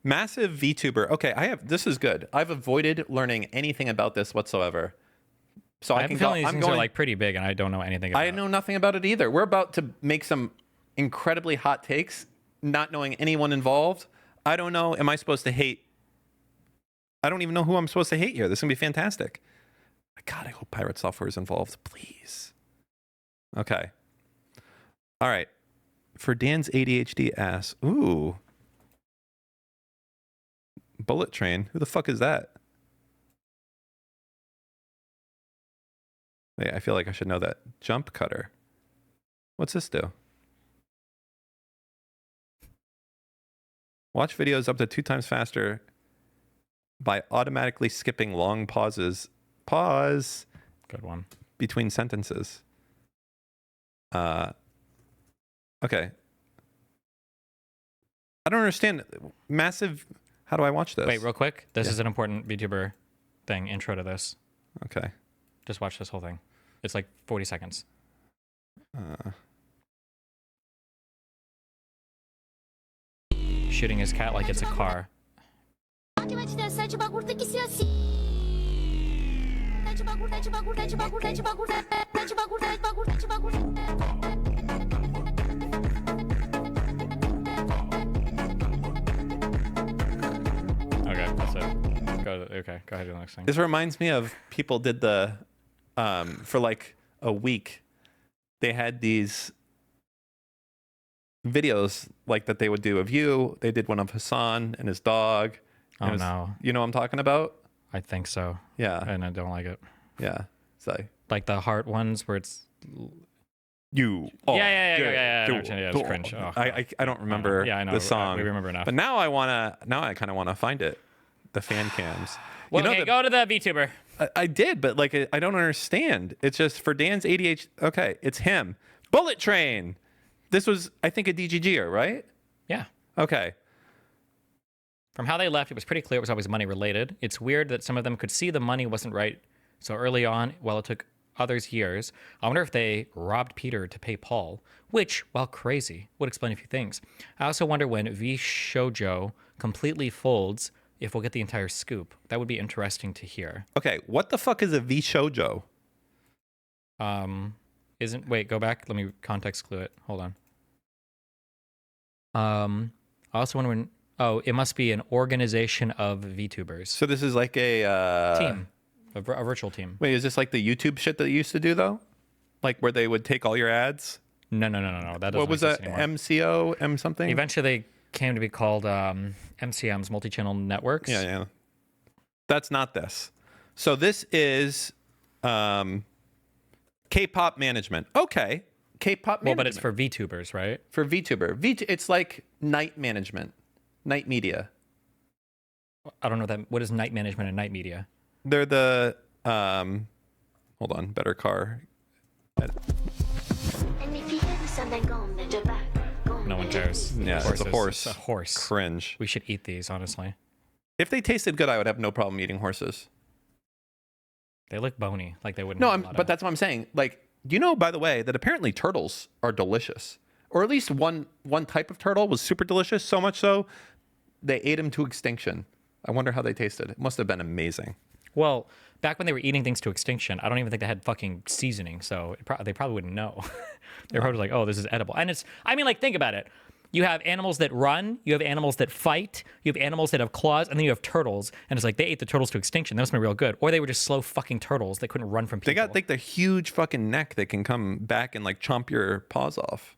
Massive VTuber. Okay, this is good. I've avoided learning anything about this whatsoever. So I have can a go. feeling these I'm things going. are like pretty big, and I don't know anything about I it. know nothing about it either. We're about to make some incredibly hot takes, not knowing anyone involved. I don't know. Am I supposed to hate? I don't even know who I'm supposed to hate here. This is gonna be fantastic. God, I hope Pirate Software is involved, please. Okay. All right. For Dan's ADHD ass. Ooh. Bullet Train. Who the fuck is that? Wait, I feel like I should know that. Jump Cutter. What's this do? Watch videos up to 2 times faster by automatically skipping long pauses. Pause. Good one. Between sentences. Okay. I don't understand. Massive. How do I watch this? Wait, real quick. This is an important VTuber thing. Intro to this. Okay. Just watch this whole thing. It's like 40 seconds. Shooting his cat like it's a car. Okay, that's it. Go ahead to the next thing. This reminds me of people did the, for like a week, they had these videos like that they would do of you. They did one of Hassan and his dog. Oh, no. You know what I'm talking about? I think so. Yeah. And I don't like it. Yeah. So Like the heart ones where it's... you. Yeah. I understand. Yeah, it's cringe. Oh, I don't remember I know. the song. We remember enough. But now I kind of want to find it. The fan cams. Well, okay, go to the VTuber. I did, but like I don't understand. It's just for Dan's ADHD. Okay, it's him. Bullet Train. This was, I think, a DGGer, right? Yeah. Okay. From how they left, it was pretty clear it was always money related. It's weird that some of them could see the money wasn't right so early on, while it took others years. I wonder if they robbed Peter to pay Paul, which, while crazy, would explain a few things. I also wonder when VShojo completely folds, if we'll get the entire scoop. That would be interesting to hear. Okay, what the fuck is a VShojo? Wait, go back. Let me context clue it. Hold on. I also wonder when... Oh, it must be an organization of VTubers. So this is like a... team. A virtual team. Wait, is this like the YouTube shit that you used to do, though? Like where they would take all your ads? No. That doesn't What was that? anymore. MCO? M something? Eventually, they came to be called MCMs, multi-channel networks. Yeah. That's not this. So this is K-pop management. Okay. K-pop management. Well, but it's for VTubers, right? For VTuber. It's like night management. Night media. I don't know that. What is night management and night media? They're the hold on, better car. No one cares. Yeah, it's a horse. It's a horse. Cringe. We should eat these, honestly. If they tasted good, I would have no problem eating horses. They look bony, like they wouldn't. No, but that's what I'm saying. Like, you know, by the way, that apparently turtles are delicious, or at least one type of turtle was super delicious. So much so, they ate them to extinction. I wonder how they tasted. It must have been amazing. Well, back when they were eating things to extinction, I don't even think they had fucking seasoning, so they probably wouldn't know. They're probably like, oh, this is edible. And it's, I mean, like, think about it. You have animals that run, you have animals that fight, you have animals that have claws, and then you have turtles. And it's like, they ate the turtles to extinction. That must have been real good. Or they were just slow fucking turtles that couldn't run from people. They got like the huge fucking neck that can come back and like chomp your paws off.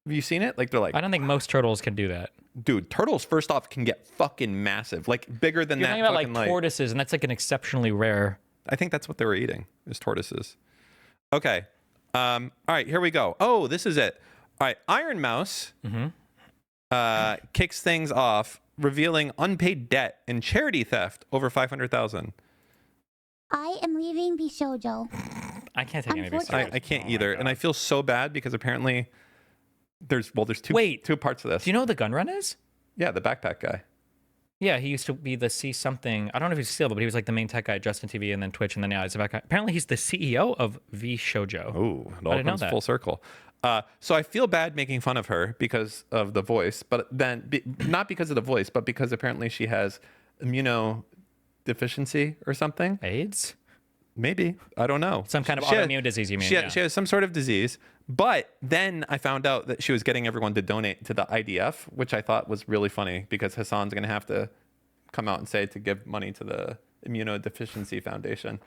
Have you seen it? Like they're like, I don't think most turtles can do that. Dude, turtles first off can get fucking massive, like bigger than You're that. talking about fucking, like tortoises, and that's like an exceptionally rare. I think that's what they were eating, is tortoises. Okay. All right, here we go. Oh, this is it. All right, Ironmouse kicks things off, revealing unpaid debt and charity theft over 500,000. I am leaving VShojo. I can't take any of these. I can't either, and I feel so bad because apparently there's two parts of this. Do you know who the gun run is? Yeah, the backpack guy. Yeah, he used to be the C something. I don't know if he's still, but he was like the main tech guy at Justin TV and then Twitch, and then now he's the back guy. Apparently, he's the CEO of VShojo. Ooh, it all I didn't know comes that. full circle. So I feel bad making fun of her because of the voice, but then not because of the voice, but because apparently she has immunodeficiency or something. AIDS? Maybe. I don't know. Some kind of She autoimmune disease, you mean? She has some sort of disease. But then I found out that she was getting everyone to donate to the IDF, which I thought was really funny because Hassan's going to have to come out and say to give money to the Immunodeficiency Foundation.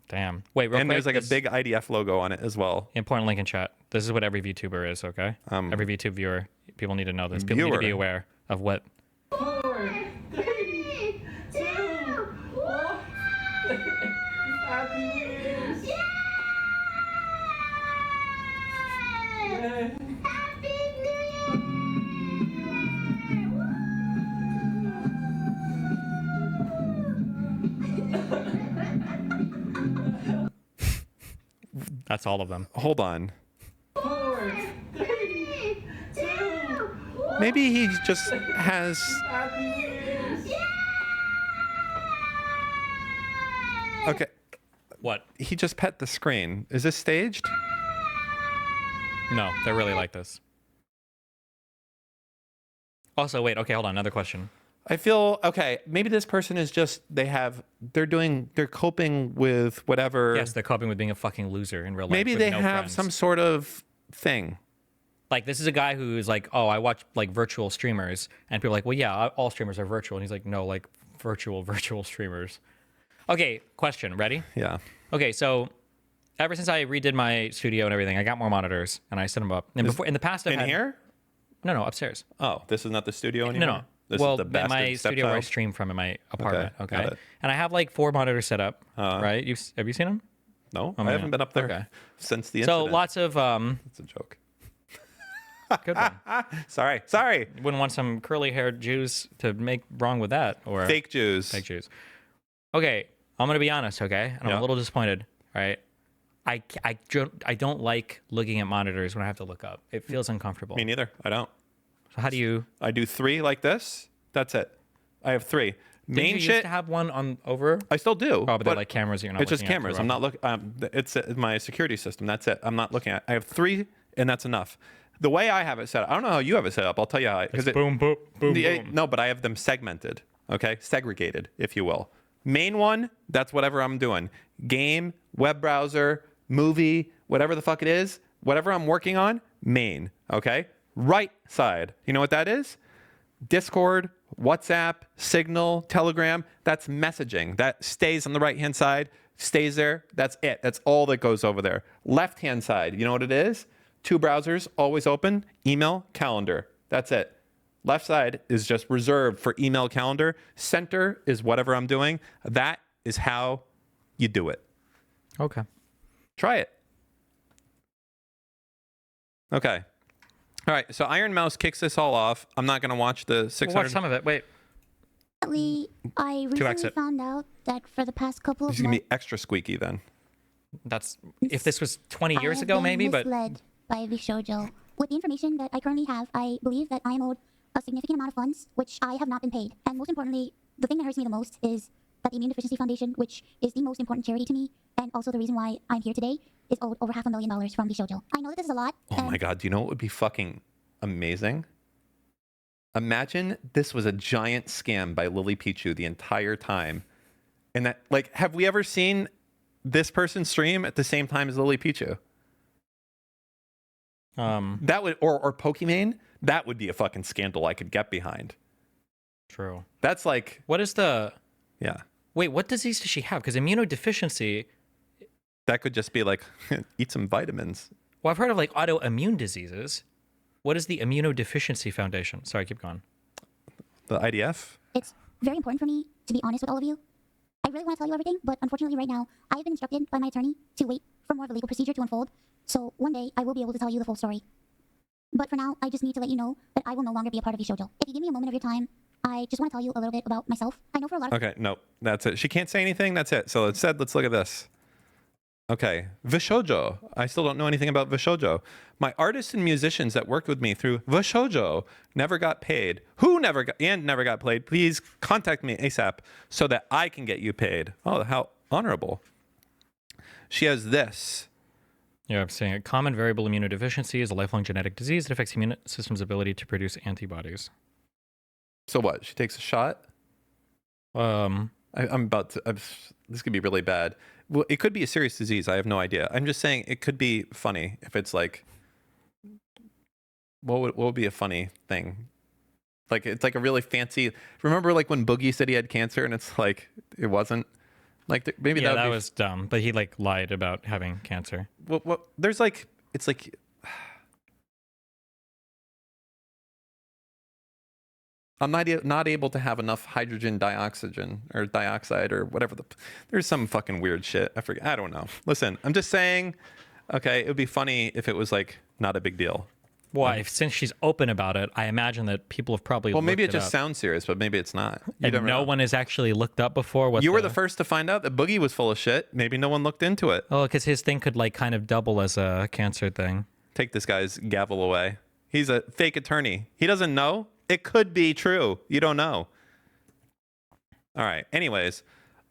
Damn. Wait, real And quick, there's like a big IDF logo on it as well. important link in chat. This is what every VTuber is, okay? Every VTube viewer. People need to know this. People need to be aware of what. 4, 3, 2, 1. Happy New Year's! Yay! That's all of them. Hold on. 4, 3, 2, 1. Maybe he just has... Happy New Year's! Okay. What? He just pet the screen. Is this staged? No, they're really like this. Also, wait, okay, hold on. Another question. I feel, okay, maybe this person is just, they're coping with whatever. Yes, they're coping with being a fucking loser in real life. Maybe with they no have friends. some sort of thing. Like, this is a guy who's like, oh, I watch like virtual streamers. And people are like, well, yeah, all streamers are virtual. And he's like, no, like virtual streamers. Okay, question. Ready? Yeah. Okay, so ever since I redid my studio and everything, I got more monitors and I set them up. And before, in the past, I've In had, here? No, upstairs. Oh, this is not the studio anymore? No. This well, is the bastard my studio where I stepchild? stream from in my apartment. got Okay. it. And I have like 4 monitors set up. Right? Have you seen them? No, Oh, I haven't man. been up there Okay. since the So incident. lots of It's a joke. good one. Sorry. You wouldn't want some curly-haired Jews to make wrong with that, or Fake Jews. fake Jews. Okay, I'm gonna be honest. Okay, and I'm Yeah. a little disappointed. All right, I don't like looking at monitors when I have to look up. It feels uncomfortable. Me neither. I don't. So how do you? I do 3 like this. That's it. I have 3. Didn't Main you shit. used to have one on over? I still do. Oh, but they're like cameras that you're not. It's just looking at cameras. too I'm often. not looking. It's my security system. That's it. I'm not looking at. I have 3, and that's enough. The way I have it set up, I don't know how you have it set up. I'll tell you how. It's boom, boom, boom, boom. No, but I have them segmented. Okay, segregated, if you will. Main one, that's whatever I'm doing. Game, web browser, movie, whatever the fuck it is, whatever I'm working on, main. Okay. Right side. You know what that is? Discord, WhatsApp, Signal, Telegram. That's messaging. That stays on the right hand side, stays there. That's it. That's all that goes over there. Left hand side. You know what it is? 2 browsers, always open, email, calendar. That's it. Left side is just reserved for email, calendar. Center is whatever I'm doing. That is how you do it. Okay. Try it. Okay. All right. So Iron Mouse kicks this all off. I'm not going to watch the We'll 600. watch some of it. Wait. Recently, I recently exit. found out that for the past couple of He's going to months, be extra squeaky then. That's if this was 20 years I have ago, been maybe, but misled by VShojo. With the information that I currently have, I believe that I am owed a significant amount of funds, which I have not been paid. And most importantly, the thing that hurts me the most is that the Immunodeficiency Foundation, which is the most important charity to me, and also the reason why I'm here today, is owed over $500,000 from VShojo. I know that this is a lot. Oh my God. Do you know what would be fucking amazing? Imagine this was a giant scam by Lily Pichu the entire time. And that, like, have we ever seen this person stream at the same time as Lily Pichu? That would, or Pokimane, that would be a fucking scandal I could get behind. true. That's like, What is the? yeah, Wait, what disease does she have? Because immunodeficiency. that could just be like, eat some vitamins. Well, I've heard of like autoimmune diseases. What is the Immunodeficiency Foundation? Sorry, keep going. The IDF? It's very important for me to be honest with all of you. I really want to tell you everything, but unfortunately right now, I have been instructed by my attorney to wait for more of a legal procedure to unfold. So one day, I will be able to tell you the full story. But for now, I just need to let you know that I will no longer be a part of VShojo. If you give me a moment of your time, I just want to tell you a little bit about myself. I know for a lot of Okay, no, that's it. She can't say anything. That's it. So instead, let's look at this. Okay, VShojo. I still don't know anything about VShojo. My artists and musicians that worked with me through VShojo never got paid. Who never got paid? Please contact me ASAP so that I can get you paid. Oh, how honorable. She has this. Yeah, I'm saying it. Common variable immunodeficiency is a lifelong genetic disease that affects the immune system's ability to produce antibodies. So what? She takes a shot? I'm about to. This could be really bad. Well, it could be a serious disease. I have no idea. I'm just saying it could be funny if it's like. What would be a funny thing? Like it's like a really fancy. Remember, like when Boogie said he had cancer, and it's like it wasn't. Like maybe Yeah, that that would be, was dumb. But he like lied about having cancer. well, there's like it's like. I'm not able to have enough hydrogen dioxygen or dioxide or whatever there's some fucking weird shit. I forget. I don't know. Listen, I'm just saying, okay, it would be funny if it was like not a big deal. Why? Since she's open about it, I imagine that people have probably. Well, maybe it looked just up. sounds serious, but maybe it's not. You And never no know. one has actually looked up before. What You were the first to find out that Boogie was full of shit. Maybe no one looked into it. Oh, because his thing could like kind of double as a cancer thing. Take this guy's gavel away. He's a fake attorney. He doesn't know. It could be true. You don't know. All right. Anyways,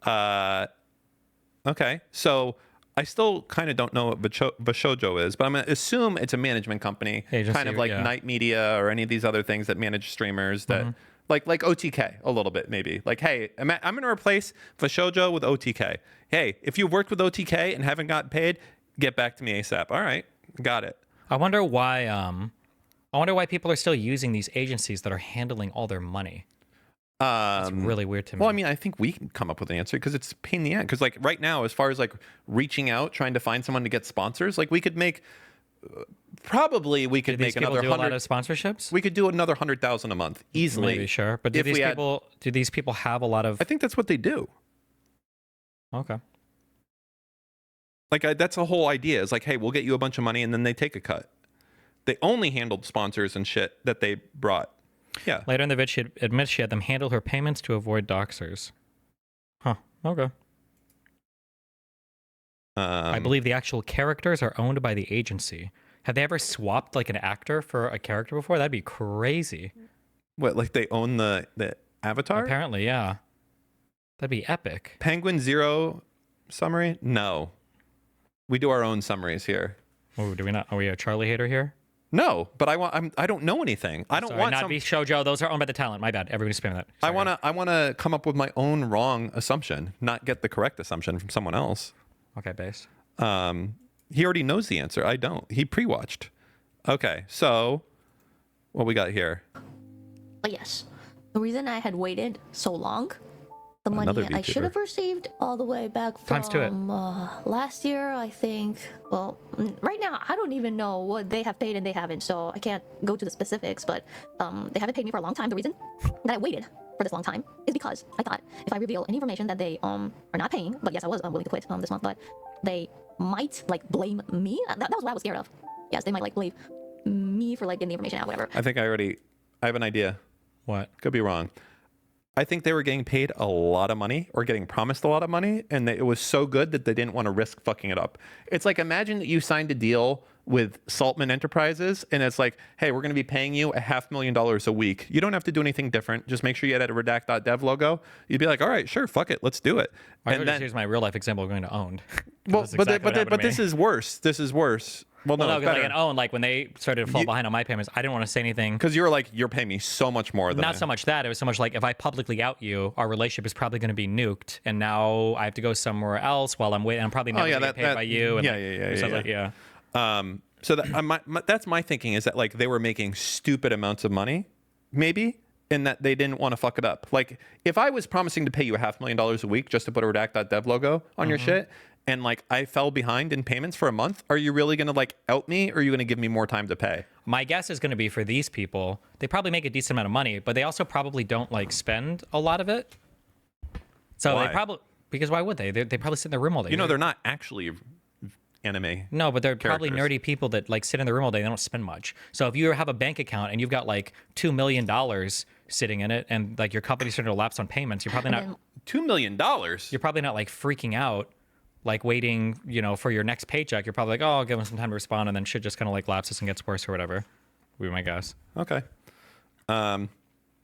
okay. So I still kind of don't know what VShojo is, but I'm going to assume it's a management company, Agency, kind of like yeah. Night Media or any of these other things that manage streamers that like OTK a little bit maybe. Like, hey, I'm going to replace VShojo with OTK. Hey, if you've worked with OTK and haven't gotten paid, get back to me ASAP. All right. Got it. I wonder why. I wonder why people are still using these agencies that are handling all their money. It's really weird to me. Well, I mean, I think we can come up with an answer because it's a pain in the end. Because like right now, as far as like reaching out, trying to find someone to get sponsors, like we could make, probably we could do these make people another do a lot 100. of sponsorships? We could do another 100,000 a month easily. Maybe, sure. But do if these we had- people do these people have a lot of? I think that's what they do. Okay. Like that's the whole idea. Is like, hey, we'll get you a bunch of money, and then they take a cut. They only handled sponsors and shit that they brought. Yeah. Later in the vid, she admits she had them handle her payments to avoid doxers. Huh. Okay. I believe the actual characters are owned by the agency. Have they ever swapped like an actor for a character before? That'd be crazy. What? Like they own the avatar? Apparently, yeah. That'd be epic. Penguin Zero summary? No. We do our own summaries here. Oh, do we not? Are we a Charlie hater here? No, but I don't know anything. I don't Sorry, want not some. VShojo. Those are owned by the talent. My bad. Everybody's spamming that. I Sorry. want to come up with my own wrong assumption, not get the correct assumption from someone else. Okay, base. He already knows the answer. I don't. He pre-watched. Okay, so what we got here? But yes, the reason I had waited so long, the money Another I should VTuber. have received all the way back from Times two it. last year, I think. Well, right now I don't even know what they have paid and they haven't, so I can't go to the specifics. But they haven't paid me for a long time. The reason that I waited for this long time is because I thought if I reveal any information that they are not paying, but yes, I was willing to quit this month, but they might like blame me. That was what I was scared of. Yes, they might like blame me for like getting the information out, whatever. I think I have an idea. What? Could be wrong. I think they were getting paid a lot of money or getting promised a lot of money, and it was so good that they didn't want to risk fucking it up. It's like, imagine that you signed a deal with Saltman Enterprises, and it's like, hey, we're going to be paying you $500,000 a week. You don't have to do anything different. Just make sure you add a redact.dev logo. You'd be like, all right, sure, fuck it, let's do it. I And just then, use my real life example of going to owned. well, but this is worse. This is worse. Well, no, No, it's because better. like an own, like when they started to fall behind on my payments, I didn't want to say anything. Because you were like, you're paying me so much more than Not so much that. It was so much like if I publicly out you, our relationship is probably going to be nuked, and now I have to go somewhere else while I'm waiting. I'm probably never yeah, going to get paid by you. And yeah, like, yeah, so yeah, like, yeah. So that, that's my thinking, is that like they were making stupid amounts of money, maybe, and that they didn't want to fuck it up. Like if I was promising to pay you $500,000 a week just to put a redact.dev logo on your shit, and like I fell behind in payments for a month, are you really going to like out me, or are you going to give me more time to pay? My guess is going to be for these people, they probably make a decent amount of money, but they also probably don't like spend a lot of it. So Why? they probably, because why would they? They probably sit in their room all day. You know, they're not actually anime. No, but they're probably characters. nerdy people that like sit in the room all day. They don't spend much. So if you have a bank account and you've got like $2 million sitting in it, and like your company's starting to lapse on payments, you're probably not. And $2 million. You're probably not like freaking out, like waiting, you know, for your next paycheck. You're probably like, oh, I'll give them some time to respond, and then shit just kind of like lapses and gets worse or whatever. Would be my guess. Okay. All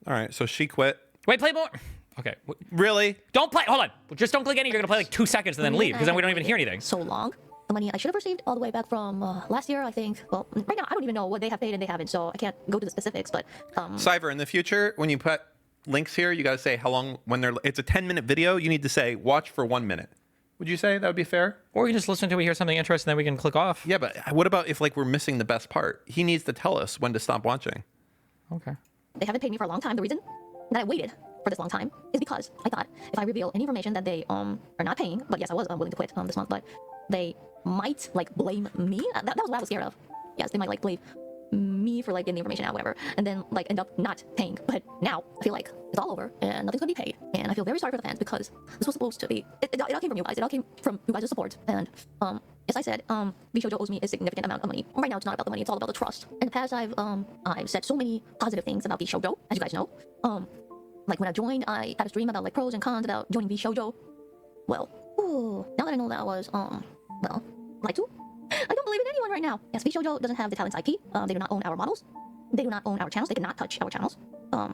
right. So she quit. Wait, play more. Okay. Really? Don't play. Hold on. Just don't click any. You're gonna play like 2 seconds and then leave, because then we don't even hear anything. So long, the money I should have received all the way back from last year, I think. Well, right now I don't even know what they have paid and they haven't, so I can't go to the specifics. But Cyber, in the future, when you put links here, you got to say how long. When they're it's a 10-minute video, you need to say watch for 1 minute. Would you say that would be fair? Or you just listen to it, we hear something interesting, then we can click off. Yeah, but what about if like we're missing the best part? He needs to tell us when to stop watching. Okay. they haven't paid me for a long time. The reason that I waited for this long time is because I thought if I reveal any information that they are not paying, but yes, I was willing to quit this month, but they might like blame me. That was what I was scared of. Yes, they might like blame me for like getting the information out, whatever, and then like end up not paying. But now I feel like it's all over and nothing's gonna be paid, and I feel very sorry for the fans because this was supposed to be. It all came from you guys. It all came from you guys' support, and as I said, VShojo owes me a significant amount of money. Right now, it's not about the money; it's all about the trust. In the past, I've said so many positive things about VShojo, as you guys know. Like when I joined, I had a stream about like pros and cons about joining VShojo. Well, now that I know that I was well, lied to, I don't believe in anyone right now. Yes, VShojo doesn't have the talent's IP. They do not own our models. They do not own our channels. They cannot touch our channels.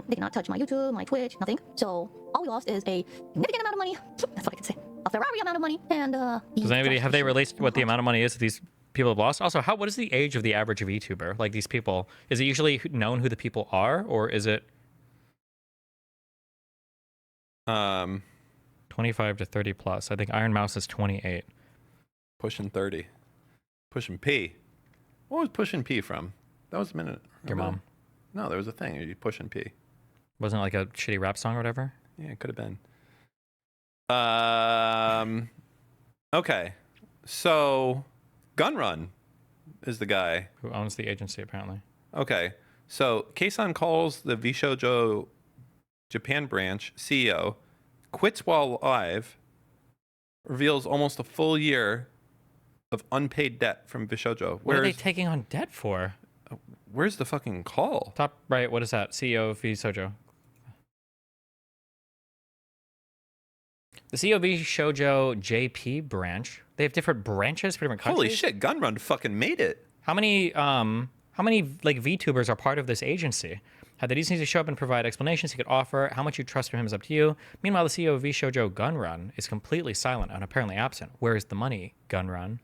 They cannot touch my YouTube, my Twitch, nothing. So all we lost is a significant amount of money. That's what I can say. A Ferrari amount of money. And does anybody have they released what the amount of money is that these people have lost? Also, what is the age of the average VTuber? Like these people, is it usually known who the people are, or is it 25 to 30 plus? I think Ironmouse is 28. Pushing 30. Pushing P. What was pushing P from? That was a minute. Your mom. No, there was a thing. You pushing P. Wasn't it like a shitty rap song or whatever? Yeah, it could have been. Okay. So, Gunrun is the guy Who owns the agency, apparently. Okay. So, Keisan calls the VShojo Japan branch CEO, quits while live, reveals almost a full year of unpaid debt from VShojo. What are they taking on debt for? Where's the fucking call? Top right, what is that? CEO of VShojo. The CEO of VShojo JP branch. They have different branches for different countries. Holy shit, Gunrun fucking made it. How many like VTubers are part of this agency? Had the decency to show up and provide explanations he could offer. How much you trust from him is up to you. Meanwhile, the CEO of VShojo Gunrun is completely silent and apparently absent. Where is the money, Gunrun?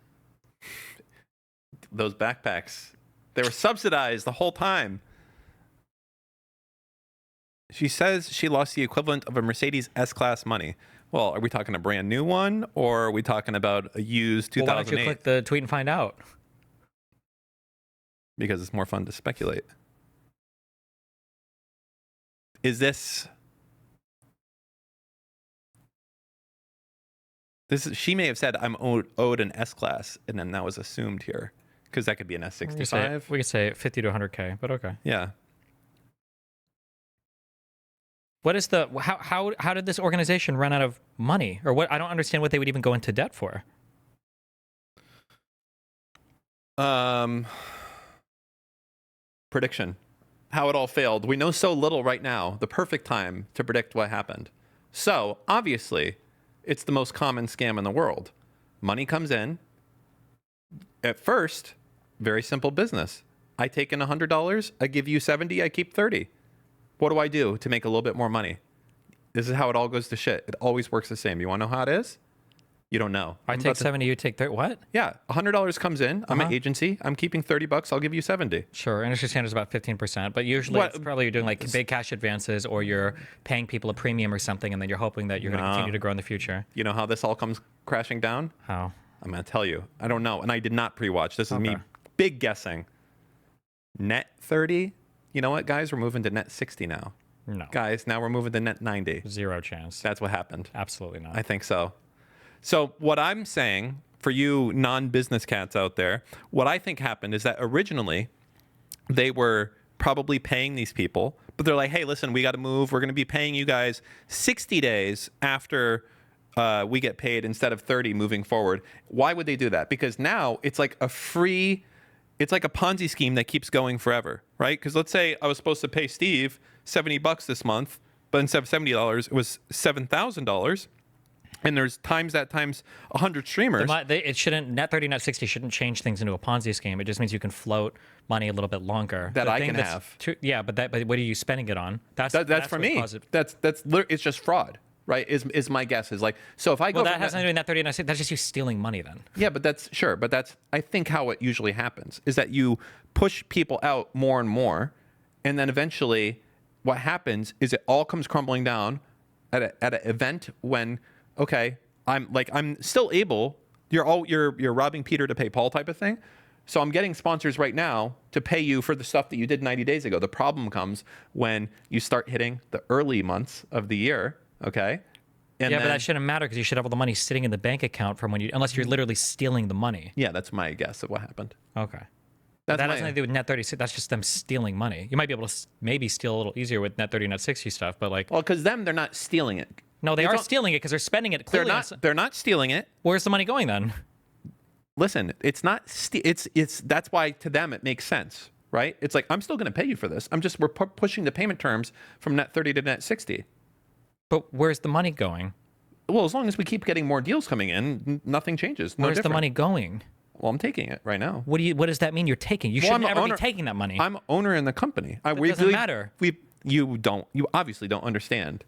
Those backpacks. They were subsidized the whole time. She says she lost the equivalent of a Mercedes S-Class money. Well, are we talking a brand new one, or are we talking about a used 2008? Well, why don't you click the tweet and find out? Because it's more fun to speculate. Is this... She may have said, I'm owed an S-Class, and then that was assumed here. Because that could be an S65. We could say 50 to 100K, but okay. Yeah. What is the how did this organization run out of money, or what? I don't understand what they would even go into debt for. Prediction. How it all failed. We know so little right now. The perfect time to predict what happened. So obviously, it's the most common scam in the world. Money comes in. At first, very simple business. I take in $100. I give you 70. I keep 30. What do I do to make a little bit more money? This is how it all goes to shit. It always works the same. You want to know how it is? You don't know. I take 70, you take 30. What? Yeah, $100 comes in. I'm an agency. I'm keeping $30. I'll give you 70. Sure, industry standard is about 15%, but usually it's probably you're doing like big cash advances, or you're paying people a premium or something, and then you're hoping that you're going to continue to grow in the future. You know how this all comes crashing down? How? I'm going to tell you. I don't know, and I did not pre-watch. This is me big guessing. Net 30. You know what, guys? We're moving to net 60 now. No. Guys, now we're moving to net 90. Zero chance. That's what happened. Absolutely not. I think so. So what I'm saying for you non-business cats out there, what I think happened is that originally they were probably paying these people, but they're like, hey, listen, we got to move. We're going to be paying you guys 60 days after we get paid instead of 30 moving forward. Why would they do that? Because now it's like a free... It's like a Ponzi scheme that keeps going forever, right? Because let's say I was supposed to pay Steve $70 this month, but instead of $70, it was $7,000. And there's times 100 streamers. It shouldn't, net 30, net 60 shouldn't change things into a Ponzi scheme. It just means you can float money a little bit longer. That I can have. Yeah, but what are you spending it on? That's for me. It's just fraud. right? Is my guess is like, so if I go Well, that from has nothing to do with net 30 and net 60. That's just you stealing money then. yeah, but that's sure, but that's I think how it usually happens is that you push people out more and more, and then eventually what happens is it all comes crumbling down at an event when okay, I'm still able. You're robbing Peter to pay Paul type of thing. So I'm getting sponsors right now to pay you for the stuff that you did 90 days ago. The problem comes when you start hitting the early months of the year, okay? And Yeah, but then- that shouldn't matter because you should have all the money sitting in the bank account from when you, unless you're literally stealing the money. yeah, that's my guess of what happened. Okay. That's That my- has nothing to do with net 30. That's just them stealing money. You might be able to maybe steal a little easier with net 30, net 60 stuff, but like, Well, because they're not stealing it. no, they You are don't- stealing it because they're spending it. They're Clearly, not. They're not stealing it. Where's the money going then? Listen, it's not. It's that's why to them it makes sense, right? It's like I'm still going to pay you for this. We're pushing the payment terms from net 30 to net 60. But where's the money going? Well, as long as we keep getting more deals coming in, nothing changes. No Where's the different. money going? Well, I'm taking it right now. What does that mean? You're taking? You Well, shouldn't I'm ever owner- be taking that money. I'm owner in the company. doesn't matter. You obviously don't understand.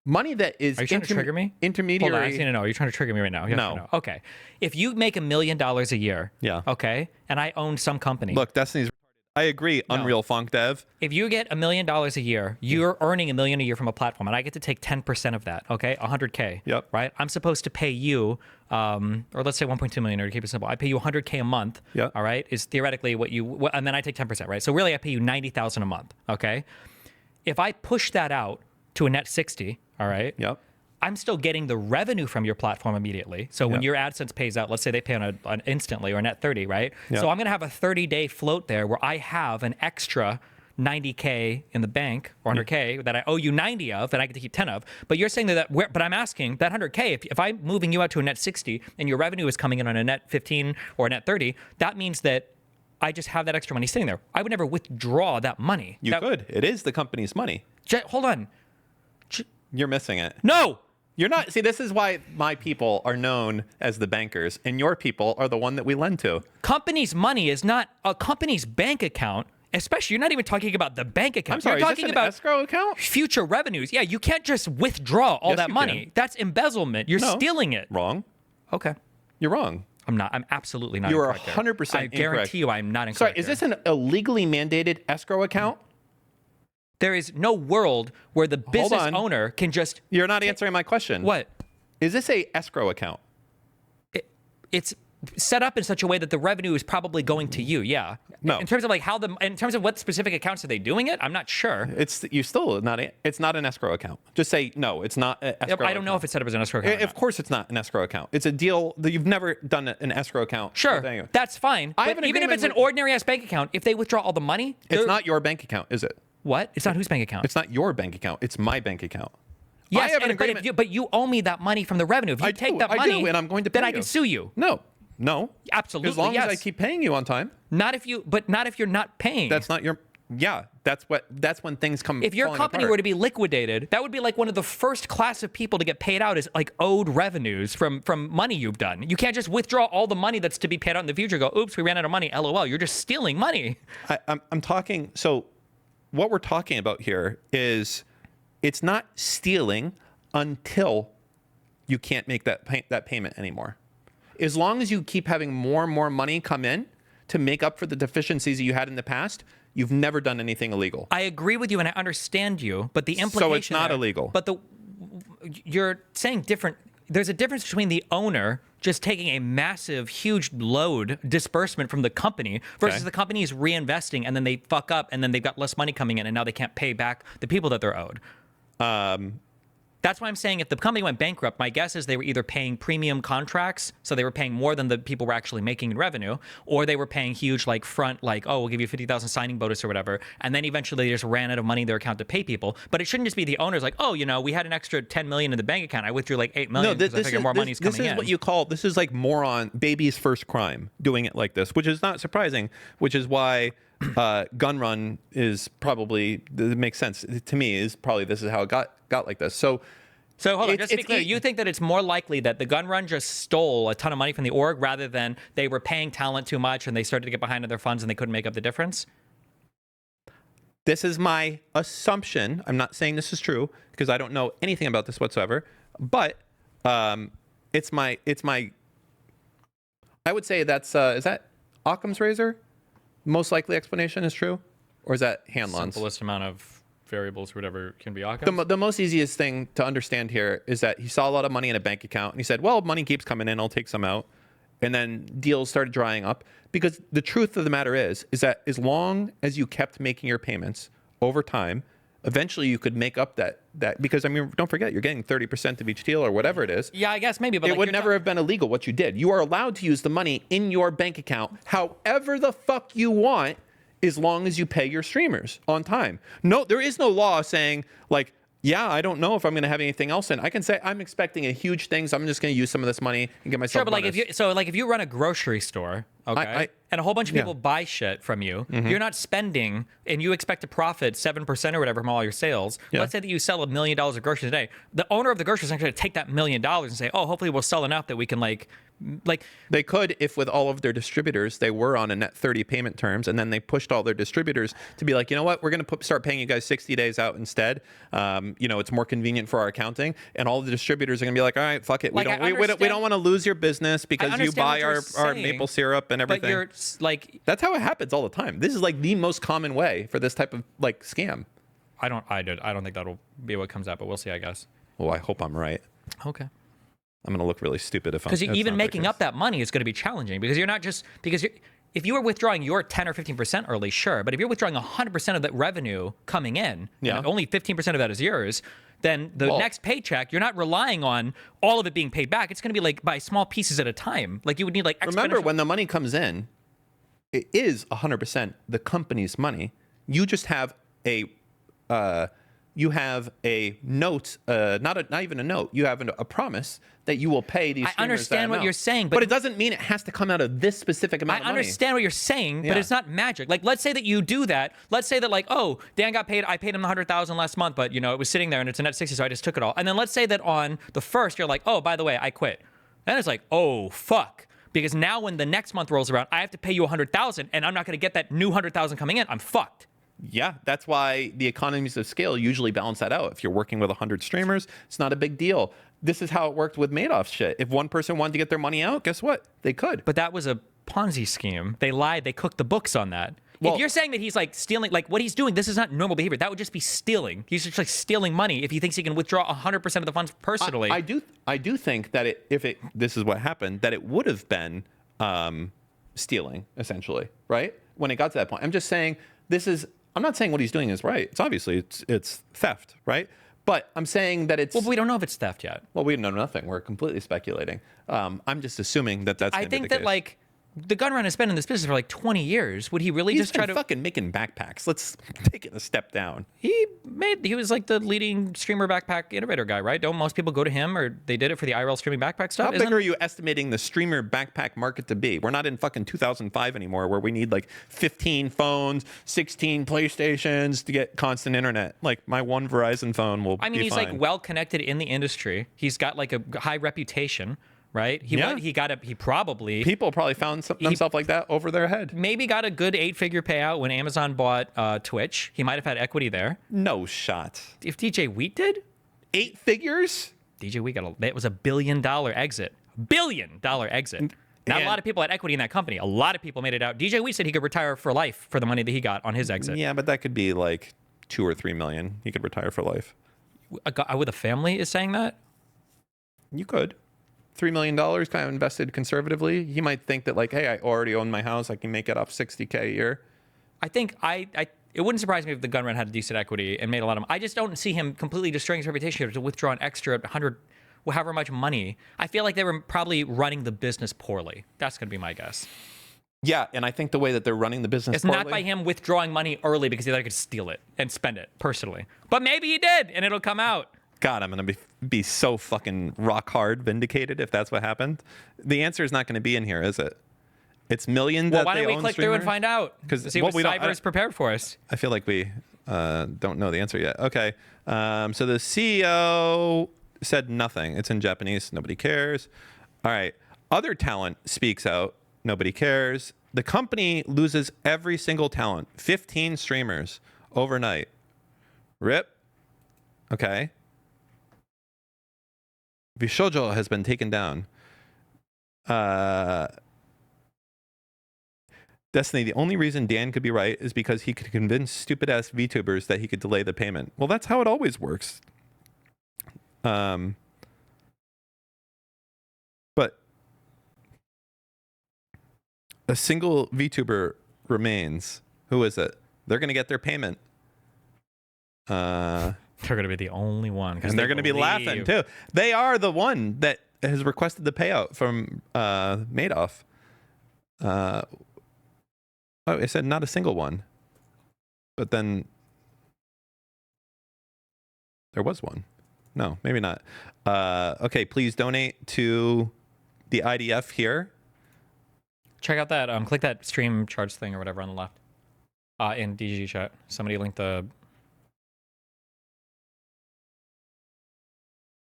Money that is Are you trying to trigger me? intermediary. Hold on, I need to know. You're trying to trigger me right now. Yes No. or no. Okay. If you make $1 million a year, Yeah. okay, and I own some company. Look, Destiny's. I agree. Unreal Funk Dev. If you get $1 million a year, you're earning $1 million a year from a platform, and I get to take 10% of that. Okay, 100K. Yep. Right. I'm supposed to pay you, or let's say 1.2 million, or to keep it simple, I pay you 100K a month. Yep. All right, is theoretically what you, and then I take 10%. Right. So really, I pay you 90,000 a month. Okay. If I push that out to a net 60, all right. Yep. I'm still getting the revenue from your platform immediately. So when Yep. your AdSense pays out, let's say they pay on an instantly or a net 30, right? Yep. So I'm going to have a 30-day float there where I have an extra 90K in the bank or 100K that I owe you 90 of and I get to keep 10 of. But you're saying but I'm asking that 100K, if I'm moving you out to a net 60 and your revenue is coming in on a net 15 or a net 30, that means that I just have that extra money sitting there. I would never withdraw that money. You could. It is the company's money. Hold on. You're missing it. No. You're not. See, this is why my people are known as the bankers, and your people are the one that we lend to. Company's money is not a company's bank account. Especially, you're not even talking about the bank account. I'm sorry. You're Is talking this an about escrow account? future revenues. Yeah, you can't just withdraw all Yes, that you money. can. That's embezzlement. You're No. stealing it. Wrong. Okay. You're wrong. I'm not. I'm absolutely not. You are incorrect there. 100% I guarantee incorrect. you, I'm not Sorry, incorrect. is there. this an illegally mandated escrow account? There is no world where the business on. owner can just You're not answering my question. what? Is this a escrow account? It's set up in such a way that the revenue is probably going to you. Yeah. No. In terms of like in terms of what specific accounts are they doing it? I'm not sure. It's not an escrow account. Just say no. It's not an escrow. I don't know if it's set up as an escrow account. or Of not. course, it's not an escrow account. It's a deal that you've never done an escrow account. Sure, Anyway. that's fine. I have But an even if agreement it's an with- ordinary ass bank account, if they withdraw all the money, It's they're- not your bank account, is it? What? It's not whose bank account? It's not your bank account. It's my bank account. Yes, I have an but, agreement. but you owe me that money from the revenue. If you I take do, that I money, do, and I'm going to then pay I can you. sue you. No. Absolutely, As long as I yes. keep paying you on time. Not if you're not paying. That's not your. Yeah, that's when things come. If your falling company apart. were to be liquidated, that would be like one of the first class of people to get paid out is like owed revenues from money you've done. You can't just withdraw all the money that's to be paid out in the future. Go, oops, we ran out of money. LOL. You're just stealing money. I'm talking. So, what we're talking about here is, it's not stealing until you can't make that payment anymore. As long as you keep having more and more money come in to make up for the deficiencies that you had in the past, you've never done anything illegal. I agree with you and I understand you, but the implication it's not there- illegal. But you're saying different. There's a difference between the owner just taking a massive, huge load disbursement from the company versus Okay. the company is reinvesting and then they fuck up and then they've got less money coming in and now they can't pay back the people that they're owed. That's why I'm saying if the company went bankrupt, my guess is they were either paying premium contracts, so they were paying more than the people were actually making in revenue, or they were paying huge oh, we'll give you 50,000 signing bonus or whatever, and then eventually they just ran out of money in their account to pay people. But it shouldn't just be the owners like, oh, we had an extra 10 million in the bank account. I withdrew like 8 million because I figured more money's coming in. This is what you call, this is like baby's first crime, doing it like this, which is not surprising, which is why Gun Run is probably, it makes sense to me, is probably this is how it got like this. So hold on, it's- just to be it's clear, e- you think that it's more likely that the gun run just stole a ton of money from the org rather than they were paying talent too much and they started to get behind on their funds and they couldn't make up the difference? This is my assumption. I'm not saying this is true because I don't know anything about this whatsoever. But it's my. I would say that's is that Occam's razor? Most likely explanation is true, or is that Hanlon's? Simplest amount of variables, whatever, can be Occam's. The most easiest thing to understand here is that he saw a lot of money in a bank account and he said, well, money keeps coming in, I'll take some out. And then deals started drying up, because the truth of the matter is that as long as you kept making your payments over time, eventually you could make up that because, I mean, don't forget, you're getting 30% of each deal or whatever it is. Yeah, I guess maybe, but it would never have been illegal what you did. You are allowed to use the money in your bank account however the fuck you want, as long as you pay your streamers on time. No, there is no law saying like, yeah, I don't know if I'm going to have anything else in. I can say I'm expecting a huge thing, so I'm just going to use some of this money and get myself. Sure, but like if you run a grocery store, okay, and a whole bunch of people buy shit from you, you're not spending, and you expect to profit 7% or whatever from all your sales. Let's say that you sell $1 million of groceries a day. The owner of the grocery store is going to take that $1 million and say, oh, hopefully we'll sell enough that we can like they could, if with all of their distributors they were on a net 30 payment terms, and then they pushed all their distributors to be like, you know what, we're going to start paying you guys 60 days out instead. It's more convenient for our accounting, and all the distributors are going to be like, all right, fuck it, we don't want to lose your business because you buy our maple syrup and everything. But you're like, that's how it happens all the time. This is like the most common way for this type of like scam. I don't think that'll be what comes out, but we'll see, I guess. Well, I hope I'm right. Okay. I'm going to look really stupid if I'm... Because even making up that money is going to be challenging, because you're not just... If you were withdrawing your 10 or 15% early, sure. But if you're withdrawing 100% of that revenue coming in, and only 15% of that is yours, then the next paycheck, you're not relying on all of it being paid back. It's going to be like by small pieces at a time. Like you would need like... Remember, when the money comes in, it is 100% the company's money. You just have a... you have a note, not even a note. You have a promise that you will pay these streamers. I understand what you're saying, but it doesn't mean it has to come out of this specific amount of money. I understand what you're saying, but it's not magic. Like, let's say that you do that. Let's say that, like, oh, Dan got paid. I paid him $100,000 last month, but it was sitting there and it's a net 60, so I just took it all. And then let's say that on the first, you're like, oh, by the way, I quit. Then it's like, oh, fuck. Because now when the next month rolls around, I have to pay you $100,000, and I'm not going to get that new $100,000 coming in. I'm fucked. Yeah, that's why the economies of scale usually balance that out. If you're working with 100 streamers, it's not a big deal. This is how it worked with Madoff's shit. If one person wanted to get their money out, guess what? They could. But that was a Ponzi scheme. They lied. They cooked the books on that. Well, if you're saying that he's like stealing, like what he's doing, this is not normal behavior. That would just be stealing. He's just like stealing money if he thinks he can withdraw 100% of the funds personally. I do think that this is what happened, that it would have been stealing, essentially, right? When it got to that point. I'm just saying I'm not saying what he's doing is right. It's obviously it's theft, right? But I'm saying that it's... Well, we don't know if it's theft yet. Well, we know nothing. We're completely speculating. I'm just assuming that that's... I think that like the gun run has been in this business for like 20 years. Would he really just try to... He's been fucking making backpacks. Let's take it a step down. He was like the leading streamer backpack innovator guy, right? Don't most people go to him, or they did it for the IRL streaming backpack stuff? How big are you estimating the streamer backpack market to be? We're not in fucking 2005 anymore, where we need like 15 phones, 16 PlayStations to get constant internet. Like my one Verizon phone will be fine. He's like well connected in the industry. He's got like a high reputation. Right? He probably... People probably found themselves like that over their head. Maybe got a good 8-figure payout when Amazon bought Twitch. He might have had equity there. No shot. If DJ Wheat did? 8 figures? DJ Wheat it was $1 billion exit. $1 billion exit. Not a lot of people had equity in that company. A lot of people made it out. DJ Wheat said he could retire for life for the money that he got on his exit. Yeah, but that could be like 2 or 3 million. He could retire for life. A guy with a family is saying that? You could. $3 million kind of invested conservatively. He might think that like, hey, I already own my house. I can make it off $60K a year. I think it wouldn't surprise me if the gun run had a decent equity and made a lot of money. I just don't see him completely destroying his reputation to withdraw an extra 100, however much money. I feel like they were probably running the business poorly. That's going to be my guess. Yeah, and I think the way that they're running the business it's not by him withdrawing money early because he thought he could steal it and spend it personally. But maybe he did, and it'll come out. God, I'm going to be so fucking rock hard vindicated if that's what happened. The answer is not going to be in here, is it? It's millions. Well, why don't we click through and find out? Because see what Cyber's prepared for us. I feel like we don't know the answer yet. Okay. So the CEO said nothing. It's in Japanese. Nobody cares. All right. Other talent speaks out. Nobody cares. The company loses every single talent. 15 streamers overnight. Rip. Okay. VShojo has been taken down. Destiny, the only reason Dan could be right is because he could convince stupid-ass VTubers that he could delay the payment. Well, that's how it always works. But a single VTuber remains. Who is it? They're going to get their payment. They're going to be the only one. And they're going to be laughing, too. They are the one that has requested the payout from Madoff. Oh, it said not a single one. But then there was one. No, maybe not. Okay, please donate to the IDF here. Check out that. Click that stream charts thing or whatever on the left. In DG chat. Somebody linked the...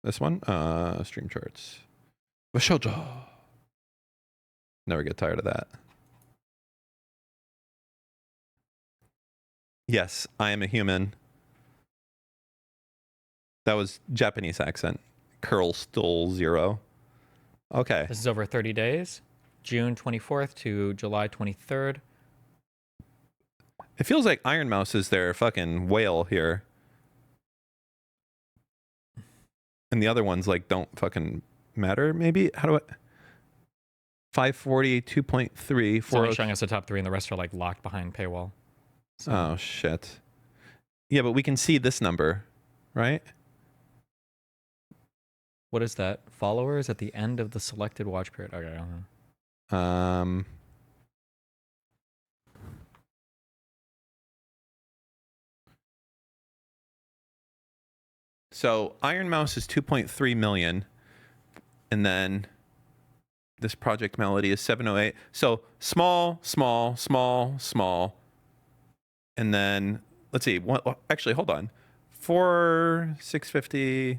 This one? Stream charts. VShojo. Never get tired of that. Yes, I am a human. That was Japanese accent. Curl still 0. Okay. This is over 30 days. June 24th to July 23rd. It feels like Ironmouse is their fucking whale here. And the other ones like don't fucking matter, maybe? How do I... 540, 2.3, It's only 4... showing us the top 3 and the rest are like locked behind paywall. So. Oh, shit. Yeah, but we can see this number, right? What is that? Followers at the end of the selected watch period. Okay. I don't know. So Ironmouse is 2.3 million, and then this Project Melody is 708. So small, small, small, small, and then let's see. Actually, hold on. 4, 650,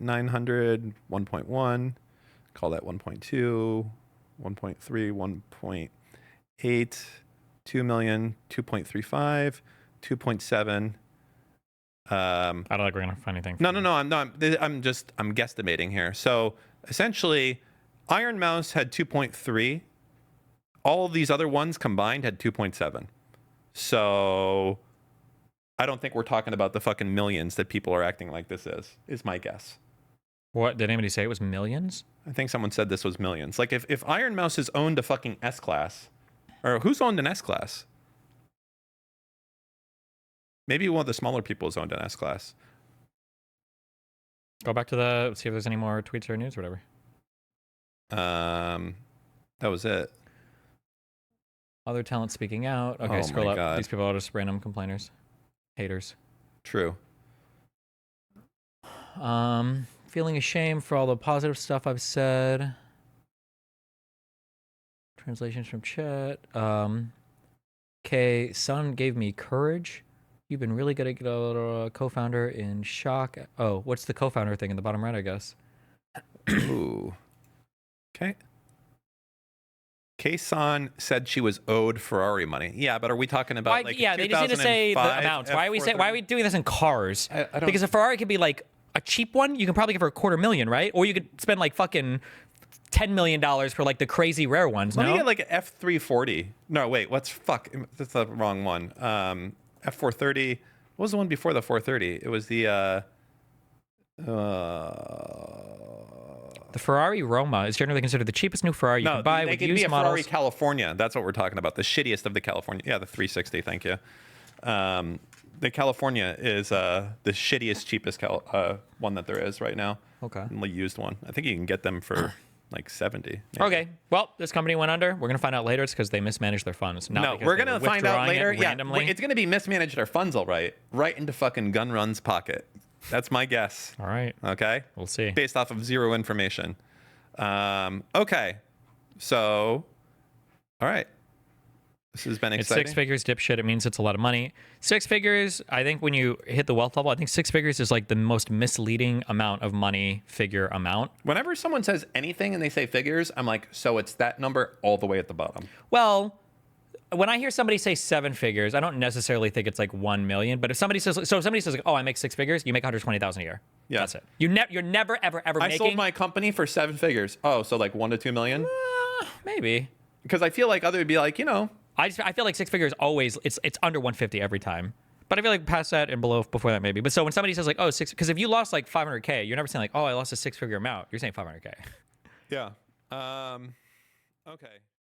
900, 1.1. Call that 1.2, 1.3, 1.8, 2 million, 2.35, 2.7. I don't think we're gonna find anything. No. I'm guesstimating here. So essentially, Ironmouse had 2.3. All of these other ones combined had 2.7. So I don't think we're talking about the fucking millions that people are acting like this is my guess. What did anybody say? It was millions? I think someone said this was millions. Like if Ironmouse has owned a fucking S-Class, or who's owned an S-Class? Maybe one of the smaller people has owned an S-Class. Go back to see if there's any more tweets or news or whatever. That was it. Other talent speaking out. Okay, Oh scroll my up. God. These people are just random complainers. Haters. True. Feeling ashamed for all the positive stuff I've said. Translations from chat. K, son gave me courage. You've been really good at a co-founder in shock. Oh, what's the co-founder thing in the bottom right, I guess? Ooh. Okay. K-san said she was owed Ferrari money. Yeah, but are we talking about Why, like yeah, they just need to say the 2005 amounts. Why are we doing this in cars? I don't- Because a Ferrari could be like a cheap one. You can probably get for $250,000, right? Or you could spend like fucking $10 million for like the crazy rare ones. Let me No, get like an F340. No, wait, that's the wrong one. F430. What was the one before the 430? It was the the Ferrari Roma is generally considered the cheapest new Ferrari you can buy they with could used be a models. Ferrari California. That's what we're talking about. The shittiest of the California. Yeah, the 360. Thank you. The California is the shittiest, cheapest one that there is right now. Okay. The used one. I think you can get them for like 70. Yeah. Okay. Well, this company went under. We're gonna find out later. It's because they mismanaged their funds. Not No, because we're they gonna were find out withdrawing later. it Yeah, randomly. it's gonna be mismanaged our funds, all right, right into fucking Gun Run's pocket. That's my guess. All right. Okay. We'll see. Based off of zero information. Okay. So, all right. This has been It's exciting. 6 figures, dipshit. It means it's a lot of money. 6 figures, I think when you hit the wealth level, I think 6 figures is like the most misleading amount of money figure amount. Whenever someone says anything and they say figures, I'm like, so it's that number all the way at the bottom. Well, when I hear somebody say 7 figures, I don't necessarily think it's like 1 million. But if somebody says, so if somebody says, like, oh, I make 6 figures, you make 120,000 a year. Yeah. That's it. You're never, ever I making. sold my company for 7 figures. Oh, so like 1 to 2 million? Maybe. Because I feel like others would be like, you know. I feel like 6 figures always, it's under 150 every time. But I feel like past that and below, before that maybe. But so when somebody says like, oh, 6, because if you lost like 500K, you're never saying like, oh, I lost a 6-figure amount. You're saying 500K. Yeah. Okay.